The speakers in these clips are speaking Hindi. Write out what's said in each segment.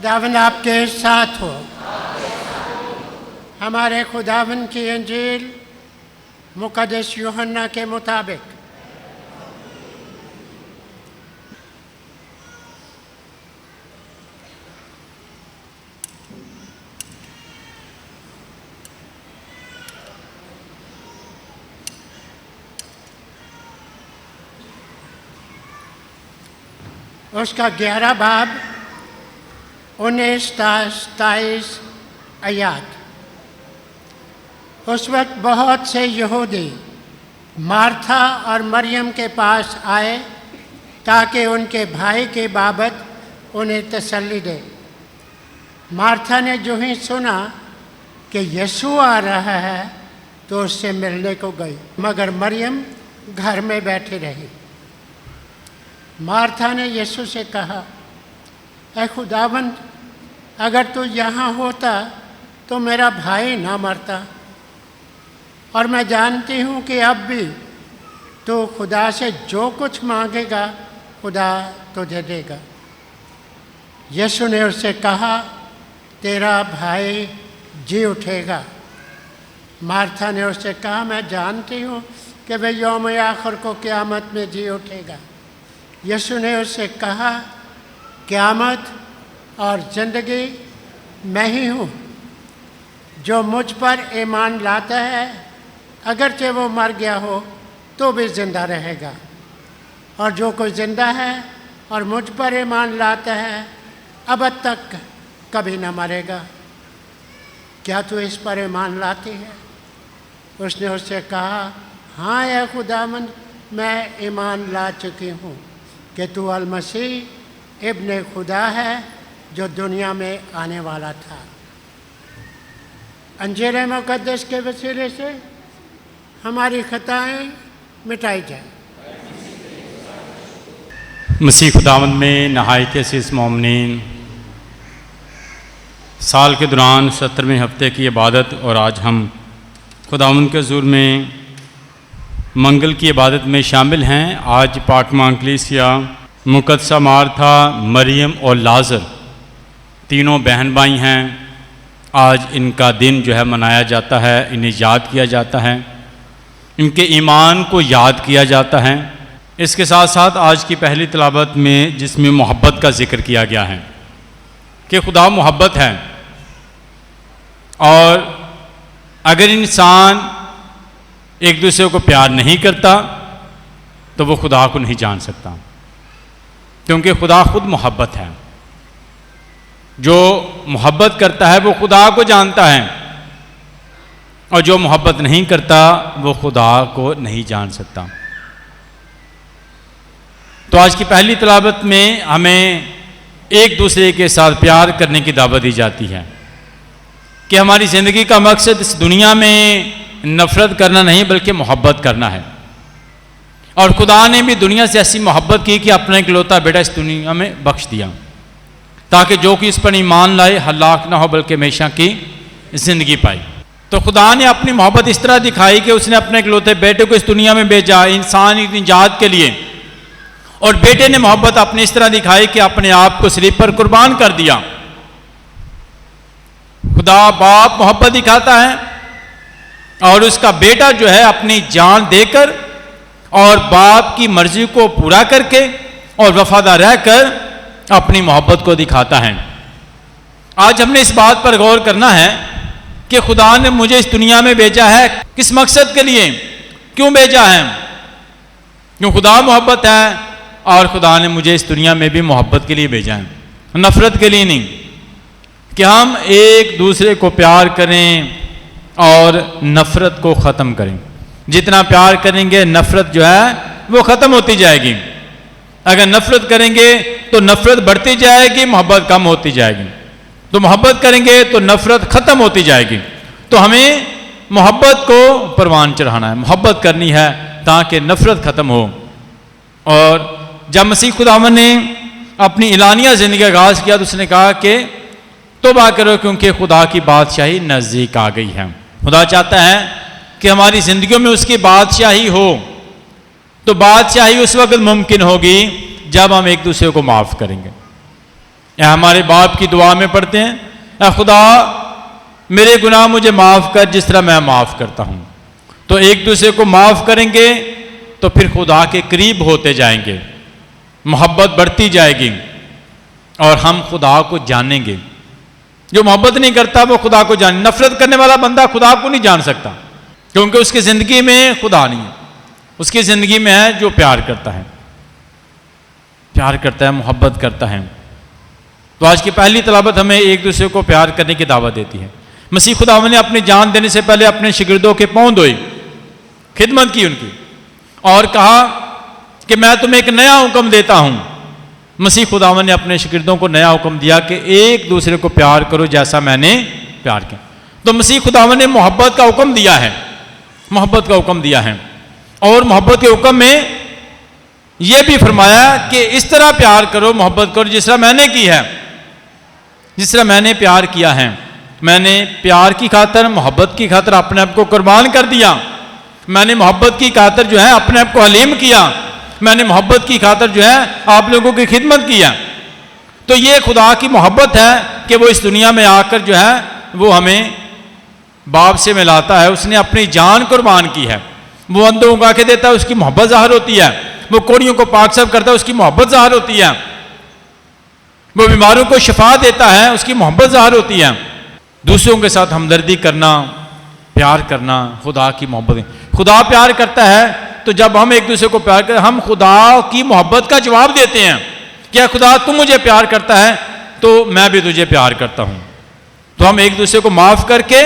खुदावंद आपके साथ हो। हमारे खुदावंद की इंजील मुक़द्दस यूहन्ना के मुताबिक। उसका 11 बाब 19-27 आयत। उस वक्त बहुत से यहूदी मार्था और मरियम के पास आए ताकि उनके भाई के बाबत उन्हें तसल्ली दे। मार्था ने जो ही सुना कि यीशु आ रहा है तो उससे मिलने को गई, मगर मरियम घर में बैठी रही। मार्था ने यीशु से कहा, ऐ खुदावंद, अगर तू यहाँ होता तो मेरा भाई ना मरता, और मैं जानती हूँ कि अब भी तो खुदा से जो कुछ मांगेगा खुदा तुझे देगा। यीशु ने उससे कहा, तेरा भाई जी उठेगा। मार्था ने उससे कहा, मैं जानती हूँ कि वह यौम आखिर को क़यामत में जी उठेगा। यीशु ने उससे कहा, क़यामत और ज़िंदगी मैं ही हूँ। जो मुझ पर ईमान लाता है, अगरचे वो मर गया हो तो भी ज़िंदा रहेगा, और जो कोई ज़िंदा है और मुझ पर ईमान लाता है अब तक कभी न मरेगा। क्या तू इस पर ईमान लाती है? उसने उससे कहा, हाँ या खुदावंद, मैं ईमान ला चुकी हूँ कि तू अल मसीह इब्ने खुदा है जो दुनिया में आने वाला था। अंजीर मुक़द्दस के वसीले से हमारी खताएं मिटाई जाए। मसीह खुदावंद में नहायत अज़ीज़ मोमिनीन, साल के दौरान 70वें हफ्ते की इबादत, और आज हम खुदावंद के हुज़ूर में मंगल की इबादत में शामिल हैं। आज पाटमा कलीसिया मुक़द्दसा मार्था, मरियम और लाज़र तीनों बहन भाई हैं। आज इनका दिन जो है मनाया जाता है, इन्हें याद किया जाता है, इनके ईमान को याद किया जाता है। इसके साथ साथ आज की पहली तिलावत में जिसमें मोहब्बत का जिक्र किया गया है कि खुदा मोहब्बत है, और अगर इंसान एक दूसरे को प्यार नहीं करता तो वो खुदा को नहीं जान सकता, क्योंकि खुदा खुद मोहब्बत है। जो मोहब्बत करता है वो खुदा को जानता है, और जो मोहब्बत नहीं करता वो खुदा को नहीं जान सकता। तो आज की पहली तिलावत में हमें एक दूसरे के साथ प्यार करने की दावत दी जाती है कि हमारी ज़िंदगी का मकसद इस दुनिया में नफ़रत करना नहीं बल्कि मोहब्बत करना है। और खुदा ने भी दुनिया से ऐसी मोहब्बत की कि अपना इकलौता बेटा इस दुनिया में बख्श दिया, ताकि जो कि इस पर ईमान लाए हलाक ना हो बल्कि हमेशा की ज़िंदगी पाए। तो खुदा ने अपनी मोहब्बत इस तरह दिखाई कि उसने अपने इकलौते बेटे को इस दुनिया में भेजा इंसान की निजात के लिए, और बेटे ने मोहब्बत अपनी इस तरह दिखाई कि अपने आप को सलीब पर कुर्बान कर दिया। खुदा बाप मोहब्बत दिखाता है, और उसका बेटा जो है अपनी जान देकर और बाप की मर्जी को पूरा करके और वफादार रहकर अपनी मोहब्बत को दिखाता है। आज हमने इस बात पर गौर करना है कि खुदा ने मुझे इस दुनिया में भेजा है, किस मकसद के लिए, क्यों भेजा है? क्यों खुदा मोहब्बत है, और खुदा ने मुझे इस दुनिया में भी मोहब्बत के लिए भेजा है, नफ़रत के लिए नहीं, कि हम एक दूसरे को प्यार करें और नफ़रत को ख़त्म करें। जितना प्यार करेंगे नफ़रत जो है वो ख़त्म होती जाएगी। अगर नफ़रत करेंगे तो नफ़रत बढ़ती जाएगी, मोहब्बत कम होती जाएगी। तो मोहब्बत करेंगे तो नफ़रत ख़त्म होती जाएगी। तो हमें मोहब्बत को परवान चढ़ाना है, मोहब्बत करनी है ताकि नफ़रत ख़त्म हो। और जब मसीह खुदावंद ने अपनी इलानिया ज़िंदगी का आगाज़ किया तो उसने कहा कि तौबा करो क्योंकि खुदा की बादशाही नज़दीक आ गई है। खुदा चाहता है कि हमारी ज़िंदगियों में उसकी बादशाही हो। तो बादशाही उस वक्त मुमकिन होगी जब हम एक दूसरे को माफ़ करेंगे। या हमारे बाप की दुआ में पढ़ते हैं, ऐ खुदा मेरे गुनाह मुझे माफ़ कर जिस तरह मैं माफ़ करता हूँ। तो एक दूसरे को माफ़ करेंगे तो फिर खुदा के करीब होते जाएंगे, मोहब्बत बढ़ती जाएगी और हम खुदा को जानेंगे। जो मोहब्बत नहीं करता वो खुदा को जाने, नफरत करने वाला बंदा खुदा को नहीं जान सकता, क्योंकि उसकी ज़िंदगी में खुदा नहीं है। उसकी ज़िंदगी में है जो प्यार करता है, प्यार करता है, मोहब्बत करता है। तो आज की पहली तलावत हमें एक दूसरे को प्यार करने की दावत देती है। मसीह खुदावंद ने अपनी जान देने से पहले अपने शिगिर्दों के पांव धोए, खिदमत की उनकी, और कहा कि मैं तुम्हें एक नया हुक्म देता हूं। मसीह खुदावंद ने अपने शिगिर्दों को नया हुक्म दिया कि एक दूसरे को प्यार करो जैसा मैंने प्यार किया। तो मसीह खुदावंद ने मोहब्बत का हुक्म दिया है, मोहब्बत का हुक्म दिया है। और मोहब्बत के हुक्म में यह भी फरमाया कि इस तरह प्यार करो, मोहब्बत करो जिस तरह मैंने की है, जिस तरह मैंने प्यार किया है। मैंने प्यार की खातर, मोहब्बत की खातर अपने आप को कुर्बान कर दिया। मैंने मोहब्बत की खातर जो है अपने आप को हलीम किया। मैंने मोहब्बत की खातर जो है आप लोगों की खिदमत किया। तो ये खुदा की मोहब्बत है कि वो इस दुनिया में आकर जो है वो हमें बाप से मिलाता है। उसने अपनी जान कुर्बान की है। वो अंधों को आंखें देता है, उसकी मोहब्बत ज़ाहिर होती है। वो कोड़ियों को पाक साफ करता है, उसकी मोहब्बत ज़ाहिर होती है। वो बीमारों को शिफा देता है, उसकी मोहब्बत ज़ाहिर होती है। दूसरों के साथ हमदर्दी करना, प्यार करना खुदा की मोहब्बत है। खुदा प्यार करता है, तो जब हम एक दूसरे को प्यार करें, हम खुदा की मोहब्बत का जवाब देते हैं। क्या खुदा तू मुझे प्यार करता है तो मैं भी तुझे प्यार करता हूं। तो हम एक दूसरे को माफ करके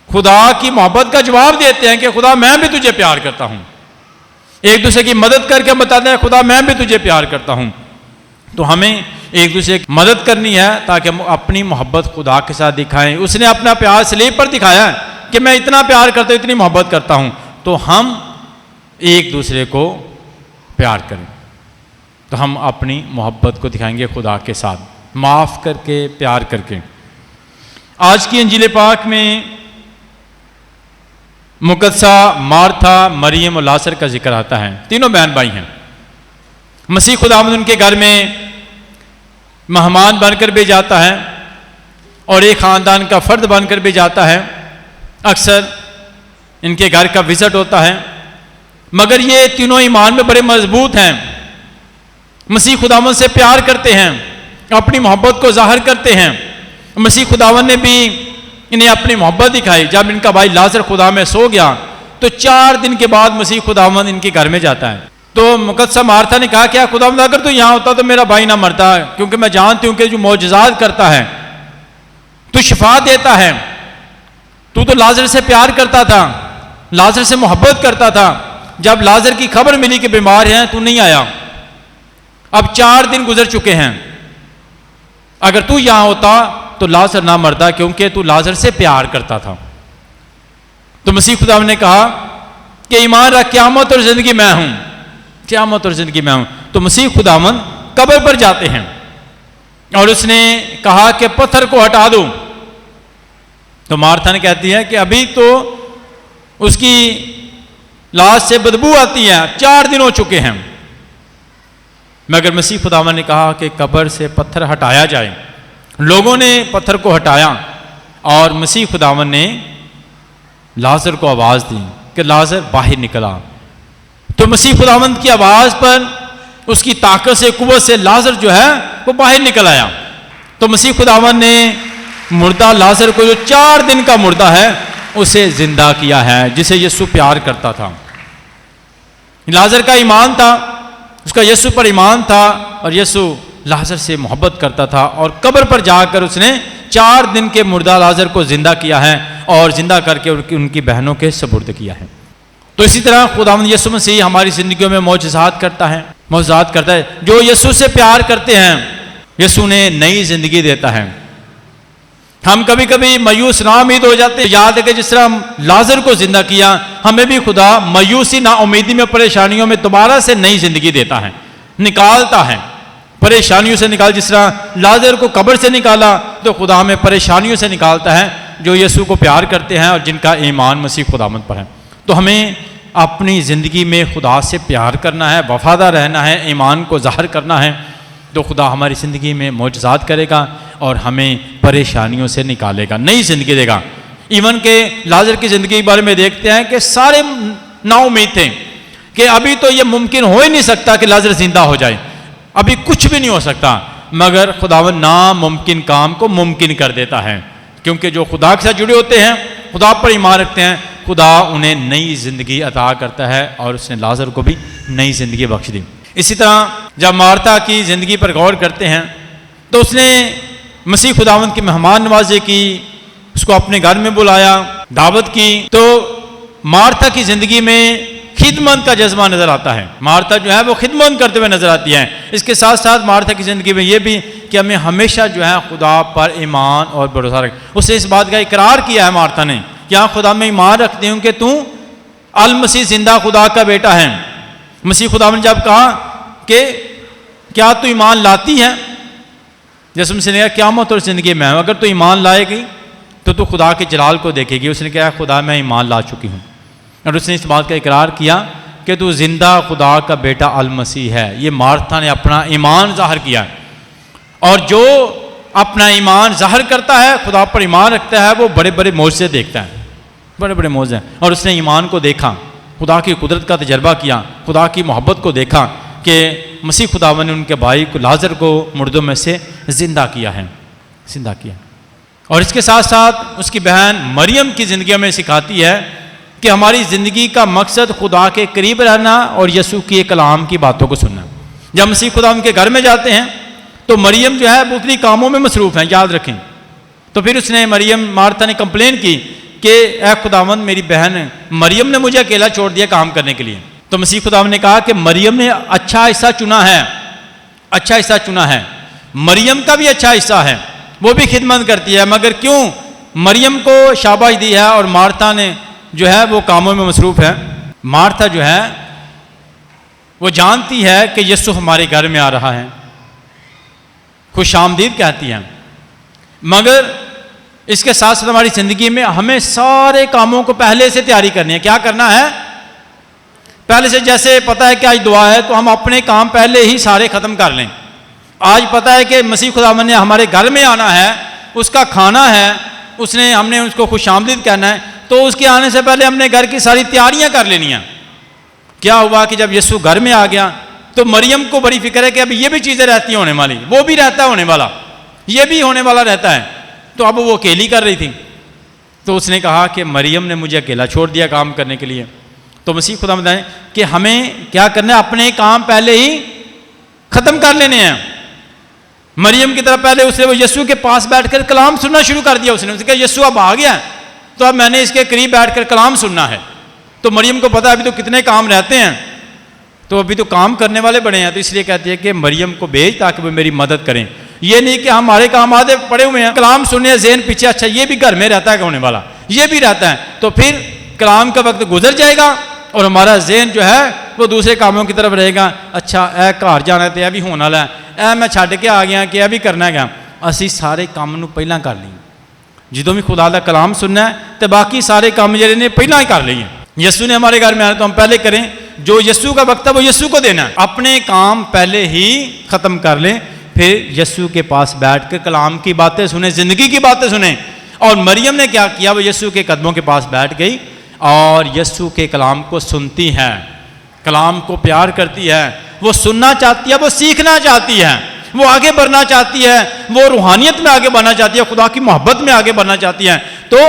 खुदा की मोहब्बत का जवाब देते हैं कि खुदा मैं भी तुझे प्यार करता हूं। एक दूसरे की मदद करके हम बताते हैं खुदा मैं भी तुझे प्यार करता हूं। तो हमें एक दूसरे की मदद करनी है ताकि हम अपनी मोहब्बत खुदा के साथ दिखाएं। उसने अपना प्यार सलीब पर दिखाया है कि मैं इतना प्यार करता हूं, इतनी मोहब्बत करता हूं। तो हम एक दूसरे को प्यार करें, तो हम अपनी मोहब्बत को दिखाएंगे खुदा के साथ, माफ़ करके, प्यार करके। आज की इंजील पाक में मुकद्दसा, मार्था, मरियम और लाजर का जिक्र आता है। तीनों बहन भाई हैं। मसीह खुदावंद उनके घर में मेहमान बनकर भी जाता है और एक ख़ानदान का फ़र्द बनकर भी जाता है। अक्सर इनके घर का विज़िट होता है, मगर ये तीनों ईमान में बड़े मजबूत हैं। मसीह खुदावंद से प्यार करते हैं, अपनी मोहब्बत को ज़ाहिर करते हैं। मसीह खुदावंद ने भी इन्हें अपनी मोहब्बत दिखाई। जब इनका भाई लाजर खुदा में सो गया तो 4 दिन के बाद मसीह खुदावंद इनके घर में जाता है। तो मुकद्दसा मार्था ने कहा क्या खुदावंद अगर तू यहाँ होता तो मेरा भाई ना मरता, क्योंकि मैं जानती हूँ कि जो मौजज़ात करता है, तू शिफा देता है, तू तो लाजर से प्यार करता था, लाजर से मोहब्बत करता था। जब लाजर की खबर मिली कि बीमार है तू नहीं आया। अब 4 दिन गुजर चुके हैं, अगर तू यहां होता तो लाजर ना मरता, क्योंकि तू लाजर से प्यार करता था। तो मसीह खुदावंद ने कहा कि ईमान रख, क़यामत और जिंदगी मैं हूं, क़यामत और जिंदगी मैं हूं। तो मसीह खुदावंद कब्र पर जाते हैं और उसने कहा कि पत्थर को हटा दो। तो मार्था ने कहती है कि अभी तो उसकी लाश से बदबू आती है, 4 दिन हो चुके हैं। मगर मसीह खुदावंद ने कहा कि कब्र से पत्थर हटाया जाए। लोगों ने पत्थर को हटाया और मसीह खुदावंद ने लाजर को आवाज़ दी कि लाजर बाहर निकला। तो मसीह खुदावंद की आवाज़ पर, उसकी ताकत से, कुव्वत से लाजर जो है वो बाहर निकल आया। तो मसीह खुदावंद ने मुर्दा लाजर को, जो 4 दिन का मुर्दा है, उसे जिंदा किया है, जिसे यीशु प्यार करता था। लाजर का ईमान था, उसका यीशु पर ईमान था और यीशु लाजर से मोहब्बत करता था। और कब्र पर जाकर उसने 4 दिन के मुर्दा लाजर को जिंदा किया है और जिंदा करके उनकी बहनों के सुपुर्द किया है। तो इसी तरह खुदावंद यीशु मसीह हमारी जिंदगियों में मौजज़ात करता है, मौजज़ात करता है। जो यीशु से प्यार करते हैं, यीशु ने नई जिंदगी देता है। हम कभी कभी मायूस ना उम्मीद हो जाते, याद है कि जिस तरह हम लाजर को जिंदा किया, हमें भी खुदा मायूसी, ना उम्मीदी में, परेशानियों में दोबारा से नई जिंदगी देता है, निकालता है, परेशानियों से निकाल। जिस तरह लाजर को कब्र से निकाला, तो खुदा हमें परेशानियों से निकालता है, जो यीशु को प्यार करते हैं और जिनका ईमान मसीह खुदावंद पर है। तो हमें अपनी ज़िंदगी में खुदा से प्यार करना है, वफादार रहना है, ईमान को ज़ाहिर करना है तो खुदा हमारी ज़िंदगी में मौजज़ात करेगा और हमें परेशानियों से निकालेगा, नई ज़िंदगी देगा। इवन के लाजर की ज़िंदगी के बारे में देखते हैं कि सारे नाउम्मीद थे कि अभी तो ये मुमकिन हो ही नहीं सकता कि लाजर जिंदा हो जाए, अभी कुछ भी नहीं हो सकता, मगर खुदावन नामुमकिन काम को मुमकिन कर देता है, क्योंकि जो खुदा के साथ जुड़े होते हैं, खुदा पर ईमान रखते हैं, खुदा उन्हें नई ज़िंदगी अता करता है और उसने लाजर को भी नई ज़िंदगी बख्श दी। इसी तरह जब मार्था की ज़िंदगी पर गौर करते हैं तो उसने मसीह खुदावंद की मेहमान नवाजी की, उसको अपने घर में बुलाया, दावत की। तो मार्था की ज़िंदगी में खिदमत का जज्बा नज़र आता है। मार्था जो है वो खिदमत करते हुए नज़र आती है। इसके साथ साथ मार्था की ज़िंदगी में ये भी कि हमें हमेशा जो है खुदा पर ईमान और भरोसा रख। उसने इस बात का इकरार किया है मार्था ने कि हाँ, खुदा में ईमान रखती हूँ कि तू अल मसीह जिंदा खुदा का बेटा है। मसीह खुदा ने जब कहा कि क्या तू ईमान लाती है, जैसे उनसे ने कहा क़यामत और ज़िंदगी में अगर तू ईमान लाएगी तो तू खुदा के जलाल को देखेगी। उसने कहा खुदा मैं ईमान ला चुकी हूँ, और उसने इस बात का इकरार किया कि तू जिंदा खुदा का बेटा अल मसीह है। ये मार्था ने अपना ईमान ज़ाहिर किया, और जो अपना ईमान ज़ाहिर करता है, खुदा पर ईमान रखता है, वो बड़े बड़े मौज़े देखता है, बड़े बड़े मौज़े। और उसने ईमान को देखा, खुदा की कुदरत का तजर्बा किया, खुदा की मोहब्बत को देखा कि मसीह खुदावन ने उनके भाई को लाजर को मुर्दों में से ज़िंदा किया है, ज़िंदा किया। और इसके साथ साथ उसकी बहन मरियम की ज़िंदगी में सिखाती है कि हमारी ज़िंदगी का मकसद खुदा के करीब रहना और यसू की कलाम की बातों को सुनना। जब मसीह खुदा उनके घर में जाते हैं तो मरियम जो है दूसरी कामों में मसरूफ़ हैं, याद रखें। तो फिर उसने मार्था ने कंप्लेन की कि ए खुदावंद, मेरी बहन मरियम ने मुझे अकेला छोड़ दिया काम करने के लिए। तो मसीह खुदावंद ने कहा कि मरियम ने अच्छा हिस्सा चुना है, अच्छा हिस्सा चुना है। मरियम का भी अच्छा हिस्सा है, वो भी खिदमत करती है, मगर क्यों मरियम को शाबाश दी है और मार्था ने जो है वो कामों में मसरूफ़ है। मार्था जो है वो जानती है कि यीशु हमारे घर में आ रहा है, खुश आमदीद कहती है, मगर इसके साथ साथ हमारी ज़िंदगी में हमें सारे कामों को पहले से तैयारी करनी है। क्या करना है? पहले से, जैसे पता है कि आज दुआ है तो हम अपने काम पहले ही सारे ख़त्म कर लें। आज पता है कि मसीह खुदावन ने हमारे घर में आना है, उसका खाना है, हमने उसको खुश आमदीद कहना है, तो उसके आने से पहले हमने घर की सारी तैयारियां कर लेनी हैं। क्या हुआ कि जब यीशु घर में आ गया तो मरियम को बड़ी फिक्र है कि अब ये भी चीज़ें रहती होने वाली, वो भी रहता होने वाला, ये भी होने वाला रहता है। तो अब वो अकेली कर रही थी, तो उसने कहा कि मरियम ने मुझे अकेला छोड़ दिया काम करने के लिए। तो मसीह खुदा बताएं कि हमें क्या करना है, अपने काम पहले ही ख़त्म कर लेने हैं। मरियम की तरह पहले उसने वो यीशु के पास बैठकर कलाम सुनना शुरू कर दिया। उसने कहा यीशु अब आ गया, तो अब मैंने इसके करीब बैठकर कलाम सुनना है। तो मरियम को पता है अभी तो कितने काम रहते हैं, तो अभी तो काम करने वाले बड़े हैं, तो इसलिए कहती है कि मरियम को भेज ताकि वो मेरी मदद करें। ये नहीं कि हमारे काम आधे पड़े हुए हैं, कलाम सुनने ज़हन पीछे, अच्छा ये भी घर में रहता है होने वाला, ये भी रहता है, तो फिर कलाम का वक्त गुजर जाएगा और हमारा ज़हन जो है वो दूसरे कामों की तरफ रहेगा। अच्छा ए घर जाना तो यह भी होने वाला है, ए मैं छड़ के आ गया कि यह भी करना है। असी सारे काम नूं पहला कर लिए, जो भी खुदा दा कलाम सुनना है तो बाकी सारे काम जिहड़े ने पहला ही कर लिए। यीशु ने हमारे घर में आना तो हम पहले करें, जो यीशु का वक्त है वो यीशु को देना है, अपने काम पहले ही ख़त्म कर लें, फिर यीशु के पास बैठ कर कलाम की बातें सुने, ज़िंदगी की बातें सुने। और मरियम ने क्या किया, वो यीशु के कदमों के पास बैठ गई और यीशु के कलाम को सुनती है, कलाम को प्यार करती है, वो सुनना चाहती है, वो सीखना चाहती है, वो आगे बढ़ना चाहती है, वो रूहानियत में आगे बढ़ना चाहती है, खुदा की मोहब्बत में आगे बढ़ना चाहती है। तो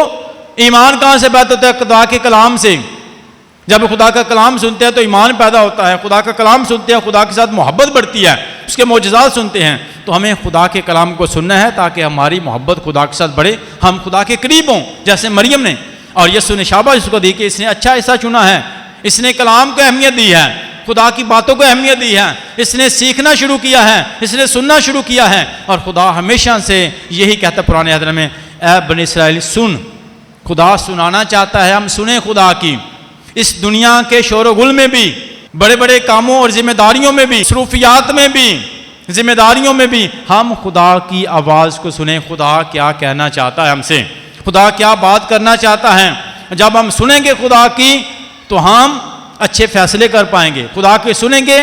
ईमान कहाँ से पैदा होता है? खुदा के कलाम से। जब खुदा का कलाम सुनते हैं तो ईमान पैदा होता है, खुदा का कलाम सुनते हैं खुदा के साथ मोहब्बत बढ़ती है, उसके मौजज़ात सुनते हैं। तो हमें खुदा के कलाम को सुनना है ताकि हमारी मोहब्बत खुदा के साथ बढ़े, हम खुदा के करीब हों, जैसे मरियम ने। और यीशु ने शाबाश उसको दी कि इसने अच्छा हिस्सा चुना है, इसने कलाम को अहमियत दी है, खुदा की बातों को अहमियत दी है, इसने सीखना शुरू किया है, इसने सुनना शुरू किया है। और खुदा हमेशा से यही कहता पुराने अहद में, ऐ बनी इस्राएल सुन, खुदा सुनाना चाहता है हम सुने खुदा की। इस दुनिया के शोरगुल में भी, बड़े बड़े कामों और जिम्मेदारियों में भी, मसरूफियात में भी, जिम्मेदारियों में भी हम खुदा की आवाज़ को सुने। खुदा क्या कहना चाहता है हमसे, खुदा क्या बात करना चाहता है। जब हम सुनेंगे खुदा की तो हम अच्छे फैसले कर पाएंगे, खुदा के सुनेंगे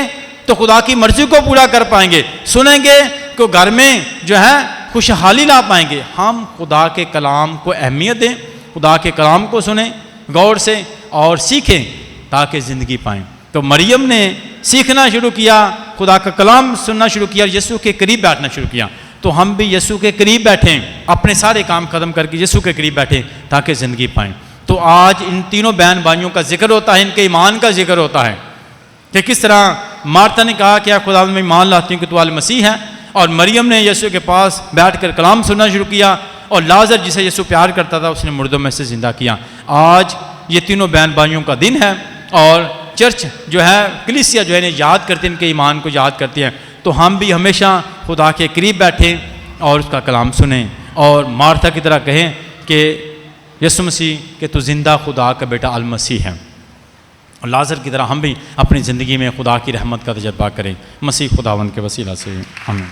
तो खुदा की मर्जी को पूरा कर पाएंगे। सुनेंगे तो घर में जो है खुशहाली ला पाएंगे। हम खुदा के कलाम को अहमियत दें, खुदा के कलाम को सुने गौर से और सीखें ताकि ज़िंदगी पाएं। तो मरियम ने सीखना शुरू किया, खुदा का कलाम सुनना शुरू किया, यीशु के करीब बैठना शुरू किया। तो हम भी यीशु के करीब बैठें, अपने सारे काम ख़त्म करके यीशु के करीब बैठें ताकि ज़िंदगी पाएं। तो आज इन तीनों बहन भाइयों का जिक्र होता है, इनके ईमान का जिक्र होता है कि किस तरह मार्था ने कहा कि खुदा मैं ईमान लाती हूँ कि तू आल मसीह है, और मरियम ने यीशु के पास बैठकर कलाम सुनना शुरू किया, और लाजर जिसे यीशु प्यार करता था उसने मुर्दों में से जिंदा किया। आज ये तीनों बहन भाइयों का दिन है और चर्च जो है, कलीसिया जो है इन्हें याद करती है, इनके ईमान को याद करती है। तो हम भी हमेशा खुदा के करीब बैठें और उसका कलाम सुनें और मार्था की तरह कहें कि यीशु मसीह कि तू जिंदा खुदा का बेटा अल मसीह है। और लाजर की तरह हम भी अपनी ज़िंदगी में खुदा की रहमत का तजर्बा करें। मसीह खुदावंद के वसीला से आमीन।